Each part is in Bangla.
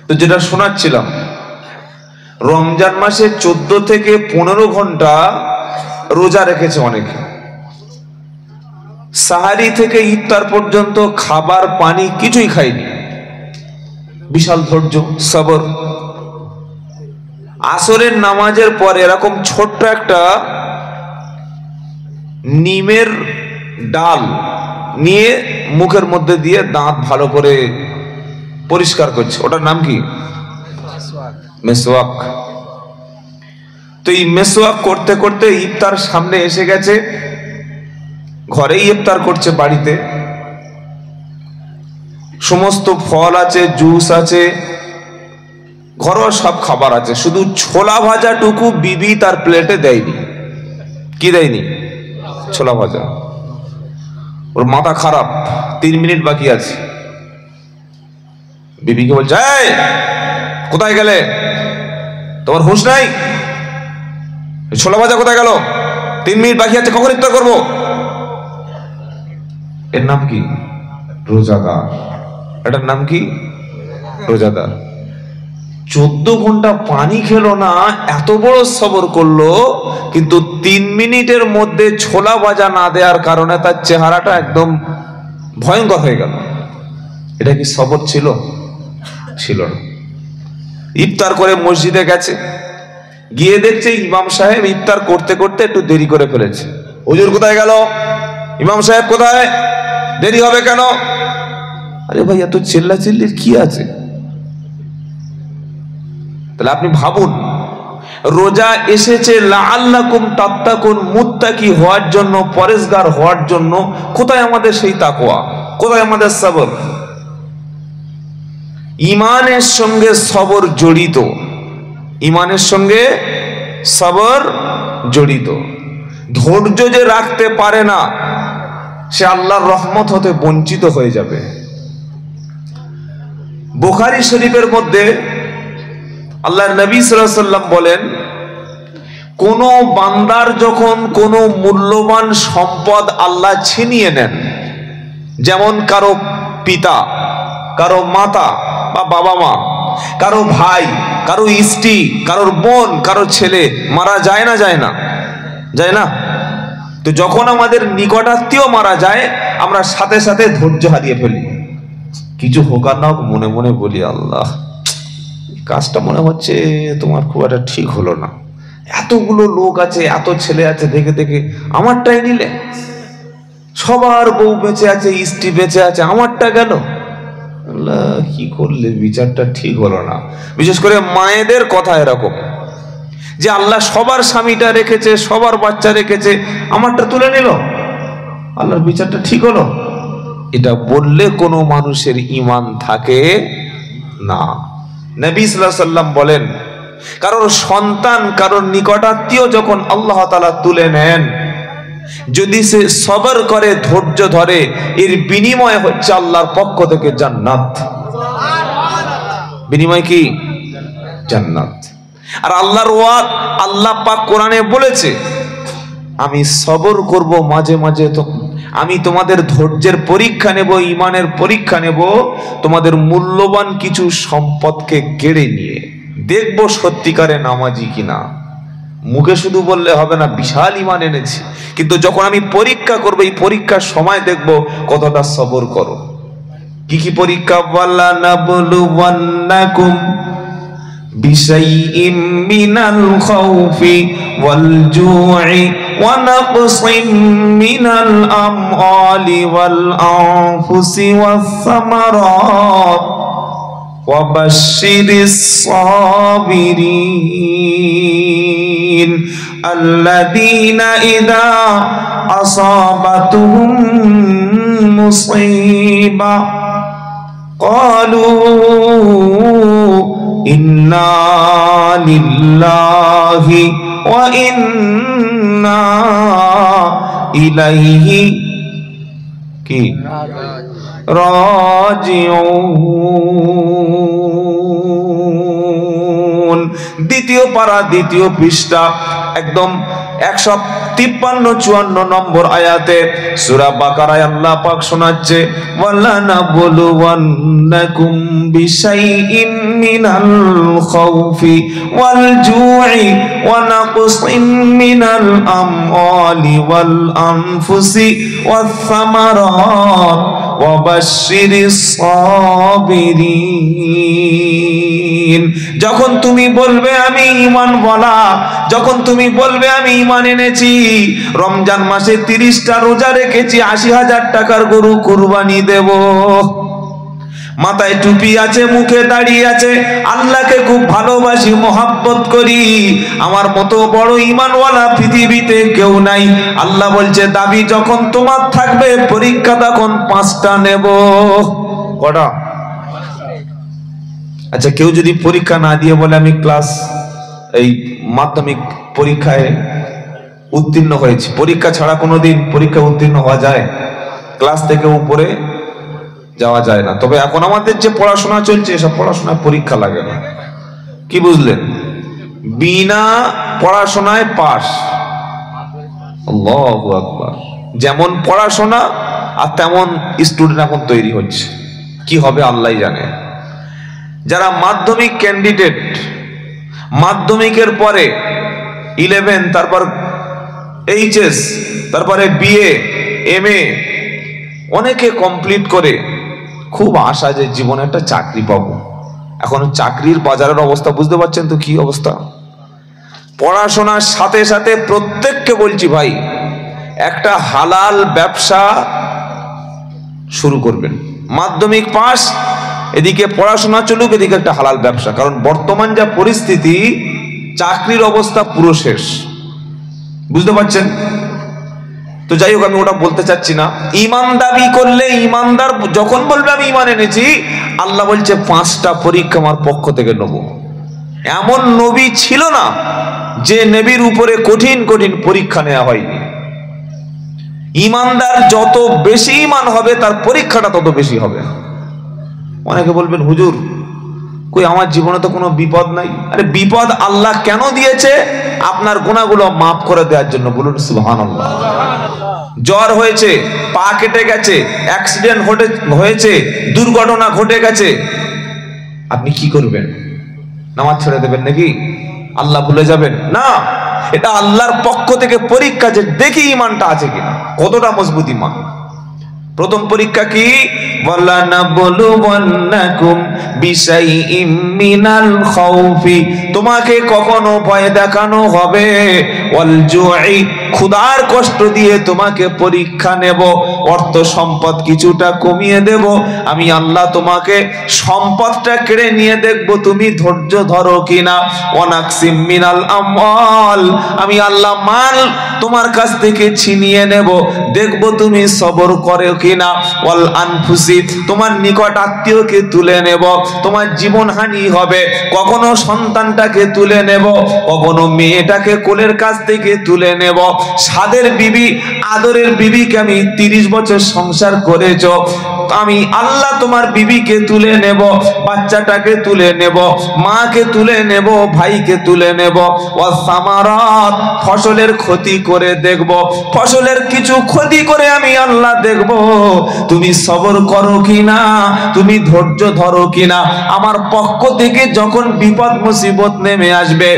তো যেটা শোনাচ্ছিলাম, রমজান মাসে 14 থেকে 15 ঘন্টা রোজা রেখেছে অনেকে। সাহারি থেকে ইফতার পর্যন্ত খাবার পানি কিছুই খায়নি। বিশাল ধৈর্য, সবর। আসরের নামাজের পরে এরকম ছোট্ট একটা নিমের ডাল নিয়ে মুখের মধ্যে দিয়ে দাঁত ভালো করে পরিষ্কার করছে। ওটার নাম কি? মেসওয়াক। তো এই মেসওয়াক করতে করতে ইফতার সামনে এসে গেছে। ঘরেই ইফতার করছে, বাড়িতে সমস্ত ফল আছে, জুস আছে, ঘরোয়া সব খাবার আছে, শুধু ছোলা ভাজাটুকু বিবি তার প্লেটে দেয়নি। কি দেয়নি? ছোলা ভাজা। ওর মাথা খারাপ, 3 মিনিট বাকি আছে। বিবিকে বলছে, এই কোথায় গেলে? তোমার হুঁশ নাই? ছোলা ভাজা কোথায় গেল? 3 মিনিট বাকি আছে, কখন ইফতার করবো? এর নাম কি? রোজাদার। এটার নাম কি? রোজাদার। 14 ঘন্টা পানি খেলো না, এত বড় সবর করলো, কিন্তু 3 মিনিটের মধ্যে ছোলা ভাজা না দেওয়ার কারণে তার চেহারাটা একদম ভয়ঙ্কর হয়ে গেল। এটা কি সবর ছিল? ছিল না। ইফতার করে মসজিদে গেছে, গিয়ে দেখছে ইমাম সাহেব ইফতার করতে করতে একটু দেরি করে ফেলেছে। হুজুর কোথায় গেল? ইমাম সাহেব কোথায়? দেরি হবে কেন? আরে ভাই, এত চিল্লাচিল্লির কি আছে? তাহলে আপনি ভাবুন, রোজা এসেছে লাআল্লাকুম তাত্তাকুন, মুত্তাকি হওয়ার জন্য, পরেজগার হওয়ার জন্য। কোথায় আমাদের সেই তাকওয়া? কোথায় আমাদের সবর? ঈমানের সঙ্গে সবর জড়িত। ঈমানের সঙ্গে সবর জড়িত। ধৈর্য যে রাখতে পারে না, সে আল্লাহর রহমত হতে বঞ্চিত হয়ে যাবে। বুখারী শরীফের মধ্যে আল্লাহর নবী সাল্লাল্লাহু আলাইহি ওয়াসাল্লাম বলেন, কোন বান্দার যখন কোন মূল্যবান সম্পদ আল্লাহ ছিনিয়ে নেন, যেমন কারো পিতা, কারো মাতা বা বাবা মা, কারো ভাই, কারো স্ত্রী, কারোর বোন, কারো ছেলে মারা যায় না? যায় না? যায় না? তো যখন আমাদের নিকটাত্মীয় মারা যায়, আমরা সাথে সাথে ধৈর্য হারিয়ে ফেলি। কিছু হোক আর না হোক, মনে মনে বলি, আল্লাহ, কাজটা মনে হচ্ছে তোমার খুব একটা ঠিক হলো না। এতগুলো লোক আছে, এত ছেলে আছে, দেখে দেখে আমারটাই নিলে। সবার বউ বেঁচে আছে, স্ত্রী বেঁচে আছে, আমারটা গেল। আল্লাহ, কি করলে বিচারটা ঠিক হলো না। বিশেষ করে মায়েদের কথা এরকম, যে আল্লাহ সবার স্বামীটা রেখেছে, সবার বাচ্চা রেখেছে, আমারটা তুলে নিল, আল্লাহর বিচারটা ঠিক হলো। এটা বললে কোনো মানুষের ঈমান থাকে না। নবী সাল্লাল্লাহু আলাইহি ওয়াসাল্লাম বলেন, কারোর সন্তান, কারোর নিকটাত্মীয় যখন আল্লাহ তাআলা তুলে নেন, যদি সে সবর করে, ধৈর্য ধরে, এর বিনিময় হচ্ছে আল্লাহর পক্ষ থেকে জান্নাত। বিনিময় কি? জান্নাত। আর আল্লাহর ওয়াদ, আল্লাহ পাক কোরআনে বলেছে, আমি সবর করব মাঝে মাঝে, তো আমি তোমাদের ধৈর্যের পরীক্ষা নেব, ঈমানের পরীক্ষা নেব, তোমাদের মূল্যবান কিছু সম্পদকে কেড়ে নিয়ে দেখব সত্যিকারে নামাজি কিনা। মুখে শুধু বললে হবে না, বিশাল ঈমান এনেছি, কিন্তু যখন আমি পরীক্ষা করব, এই পরীক্ষার সময় দেখব কতটা সবর করো। কি কি পরীক্ষা? ওয়ালা নাবলুওয়ান্নাকুম বিশাইইম মিনাল খাউফি ওয়াল জু'i ওয়া নাকসিম মিনাল আমওয়ালি ওয়াল আনফুসি ওয়াস সামারাত ওয়া বাশশিরিস সাবিরিন আল্লাযীনা ইযা আসাবাতুহুম মুসীবা ক্বালু ইন্না লিল্লাহি ওয়া ইন্না ইলাইহি কি রাজিউন। দ্বিতীয় পারা, দ্বিতীয় পৃষ্ঠা, একদম 53-54 নম্বর আয়াতে সূরা বাকারায় আল্লাহ পাক শোনাচ্ছে, ওয়ালা নাবলুওয়ান্নাকুম বিশাইইন মিনাল খাউফি ওয়াল জুই ওয়া নাকসিম মিনাল আমওয়ালি ওয়াল আনফুসি ওয়াস সামারাত ওয়া বাশশিরিস সাবিরিন। যখন তুমি বলবে আমি ঈমান ওয়ালা, যখন তুমি বলবে আমি ঈমান এনেছি, রমজান মাসে 30টা রোজা রেখেছি, 80,000 টাকার গরু কুরবানি দেব, মাথায় টুপি আছে, মুখে দাড়ি আছে, আল্লাহকে খুব ভালোবাসি, মহব্বত করি, আমার মতো বড় ঈমানওয়ালা পৃথিবীতে কেউ নাই। আল্লাহ বলছে দাবি যখন তোমার থাকবে, পরীক্ষা তখন 5টা নেব। কটা? আচ্ছা, কেউ যদি পরীক্ষা না দিয়ে বলে আমি ক্লাস এই মাধ্যমিক পরীক্ষায় উত্তীর্ণ হয়েছি, পরীক্ষা ছাড়া কোনোদিন পরীক্ষা উত্তীর্ণ হওয়া যায়? ক্লাস থেকে উপরে যাওয়া যায় না। তবে এখন আমাদের যে পড়াশোনা চলছে, এসব পড়াশোনায় পরীক্ষা লাগে না। কি বুঝলেন? বিনা পড়াশোনায় পাস। আল্লাহু আকবার। যেমন পড়াশোনা আর তেমন স্টুডেন্ট এখন তৈরি হচ্ছে। কি হবে আল্লাহই জানে। যারা মাধ্যমিক ক্যান্ডিডেট, মাধ্যমিকের পরে 11, তারপর এইচএস, তারপরে বিএ, এমএ অনেকে কমপ্লিট করে খুব আশা যে জীবনে একটা চাকরি পাবো। এখন চাকরির বাজারের অবস্থা বুঝতে পারছেন তো কি অবস্থা। পড়াশোনার সাথে সাথে প্রত্যেককে বলছি ভাই, একটা হালাল ব্যবসা শুরু করবেন। মাধ্যমিক পাস, এদিকে পড়াশোনা চলুক, এদিকে একটা হালাল ব্যবসা। কারণ বর্তমান যা পরিস্থিতি, চাকরির অবস্থা পুরো শেষ। বুঝতে পারছেন তো? যাই হোক, আমি ওটা বলতে চাচ্ছি না। ঈমান দাবি করলে, ঈমানদার যখন বলবে আমি ঈমান এনেছি, আল্লাহ বলছে 5টা পরীক্ষা আমার পক্ষ থেকে নেব। এমন নবী ছিল না যে নবীর উপরে কঠিন কঠিন পরীক্ষা নেওয়া হয়নি। ঈমানদার যত বেশি ঈমান হবে, তার পরীক্ষাটা তত বেশি হবে। অনেকে বলবেন হুজুর কই আমার জীবনে তো কোনো বিপদ নাই। আরে বিপদ আল্লাহ কেন দিয়েছে? আপনার গুনাহগুলো মাফ করে দেওয়ার জন্য। বলুন সুবহানাল্লাহ। জ্বর হয়েছে, পা কেটে গেছে, অ্যাক্সিডেন্ট হয়েছে, দুর্ঘটনা ঘটে গেছে, আপনি কি করবেন? নামাজ ছেড়ে দেবেন নাকি? আল্লাহ ভুলে যাবেন? না, এটা আল্লাহর পক্ষ থেকে পরীক্ষা, যে দেখি ঈমানটা আছে কিনা, কতটা মজবুত ঈমান। প্রথম পরীক্ষা কি? ওয়ালা নাবলুওয়ান্নাকুম বিশাইইম মিনাল খাউফি, তোমাকে কখনো ভয় দেখানো হবে, ওয়াল জুই, ক্ষুধার কষ্ট দিয়ে তোমাকে পরীক্ষা নেব, অর্থ সম্পদ কিছুটা কমিয়ে দেব, আমি আল্লাহ তোমাকে সম্পদটা কেড়ে নিয়ে দেখব তুমি ধৈর্য ধরো কিনা। ওয়ানাকসিম মিনাল আমওয়াল, আমি আল্লাহ মাল তোমার কাছ থেকে ছিনিয়ে নেব, দেখব তুমি সবর করো কিনা। ওয়াল আনফুসি, তোমার নিকট আত্মীয়কে তুলে নেব, তোমার জীবনহানি হবে, কখনো সন্তানটাকে তুলে নেব, কখনো মেয়েটাকে কোলের কাছ থেকে তুলে নেব। সাদের বিবি, আদরের বিবিকে আমি 30 বছর সংসার করেছ, আমি আল্লাহ তোমার বিবিকে তুলে নেব, বাচ্চাটাকে তুলে নেব, মাকে তুলে নেব, ভাইকে তুলে নেব। ওয়াস সামারাত, ফসলের ক্ষতি করে দেখব, ফসলের কিছু ক্ষতি করে আমি আল্লাহ দেখব তুমি সবর করো কিনা, তুমি ধৈর্য ধরো কিনা। আমার পক্ষ থেকে যখন বিপদ মুসিবত নেমে আসবে,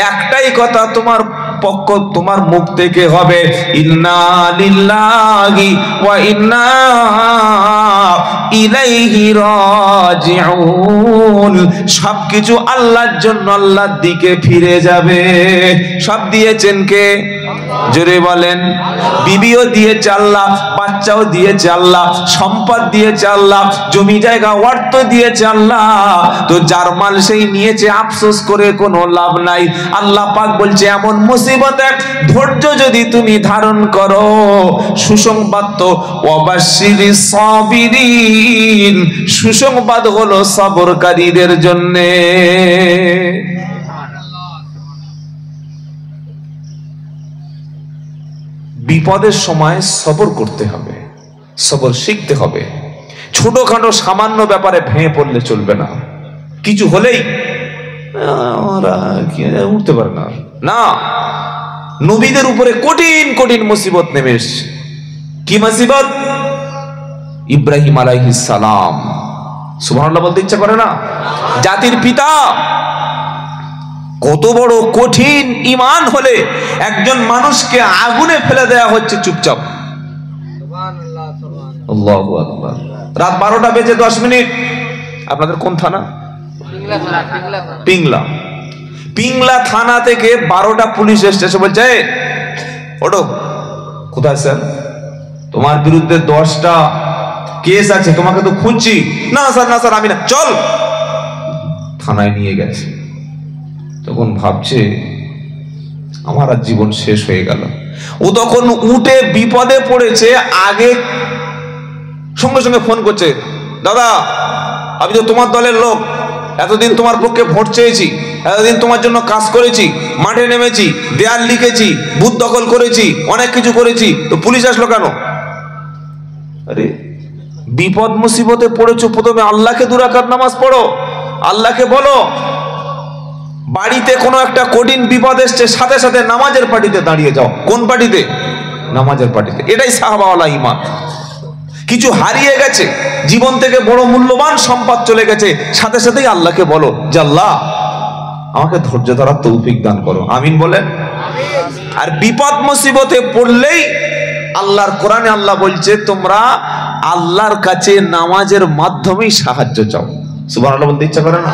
একটাই কথা তোমার পক্ষ, তোমার মুখ থেকে হবে, ইন্না লিল্লাহি ওয়া ইন্না ইলাইহি রাজিউন। সবকিছু আল্লাহর জন্য, আল্লাহর দিকে ফিরে যাবে। সব দিয়েছেন কে? জোরে বলেন। বিবিও দিয়েছে আল্লাহ, বাচ্চাও দিয়েছে আল্লাহ, সম্পদ দিয়েছে আল্লাহ, জমি জায়গা অর্থ দিয়েছে আল্লাহ। তো যার মাল সেই নিয়েছে, আফসোস করে কোনো লাভ নাই। আল্লাহ পাক বলছে এমন মুসিবতে ধৈর্য যদি তুমি ধারণ করো, সুসংবাদ তো ওয়াবাশশিরিস সাবিরিন, সুসংবাদ হলো সবরকারীদের জন্য। বিপদের সময় সবর করতে হবে, সবর শিখতে হবে। ছোটখাটো সামান্য ব্যাপারে ভেঙে পড়লে চলবে না। কিছু হলেই উঠতে পারে না, না, নবীদের উপরে কঠিন কঠিন মুসিবত নেমে এসছে। কি মুসিবত? ইব্রাহিম আলাইহিস সালাম, সুবহানাল্লাহ বলতে ইচ্ছা করে না? জাতির পিতা, কত বড় কঠিন ঈমান হলে একজন মানুষকে আগুনে ফেলে দেয়া হচ্ছে চুপচাপ। আল্লাহু আকবার। রাত 12টা বেজে 10 মিনিট। আপনাদের কোন থানা? পিংলা। পিংলা থানা থেকে 12টা পুলিশ এসে বলছে, ওঠো। কোথায় স্যার? তোমার বিরুদ্ধে 10টা কেস আছে, তোমাকে তো খুঁজছি। না স্যার, না স্যার, আমি না। চল। থানায় নিয়ে গেছে। তখন ভাবছে আমার আর জীবন শেষ হয়ে গেল। ও তখন উঠে বিপদে পড়েছে, আগে সঙ্গে সঙ্গে ফোন করছে, দাদা আমি তো তোমার দলের লোক, এতদিন তোমার পক্ষে ভোট চেয়েছি, এতদিন তোমার জন্য কাজ করেছি, মাঠে নেমেছি, দেয়াল লিখেছি, বুথ দখল করেছি, অনেক কিছু করেছি, তো পুলিশ আসলো কেন? আরে বিপদ মুসিবতে পড়েছো, প্রথমে আল্লাহকে 2 রাকাত নামাজ পড়ো, আল্লাহকে বলো। বাড়িতে কোনো একটা কঠিন বিপদ এসছে, সাথে সাথে নামাজের পার্টিতে দাঁড়িয়ে যাও। কোন পার্টিতে? নামাজের পার্টিতে। এটাই সাহাবাওয়ালা ঈমান। কিছু হারিয়ে গেছে, জীবন থেকে বড় মূল্যবান সম্পদ চলে গেছে, সাথে সাথেই আল্লাহকে বলো যে আল্লাহ আমাকে ধৈর্য ধরার তৌফিক দান করো। আমিন বলেন। আর বিপদ মুসিবতে পড়লেই আল্লাহর কোরআনে আল্লাহ বলছে তোমরা আল্লাহর কাছে নামাজের মাধ্যমেই সাহায্য চাও। সুবহানাল্লাহ বলতে ইচ্ছা করে না?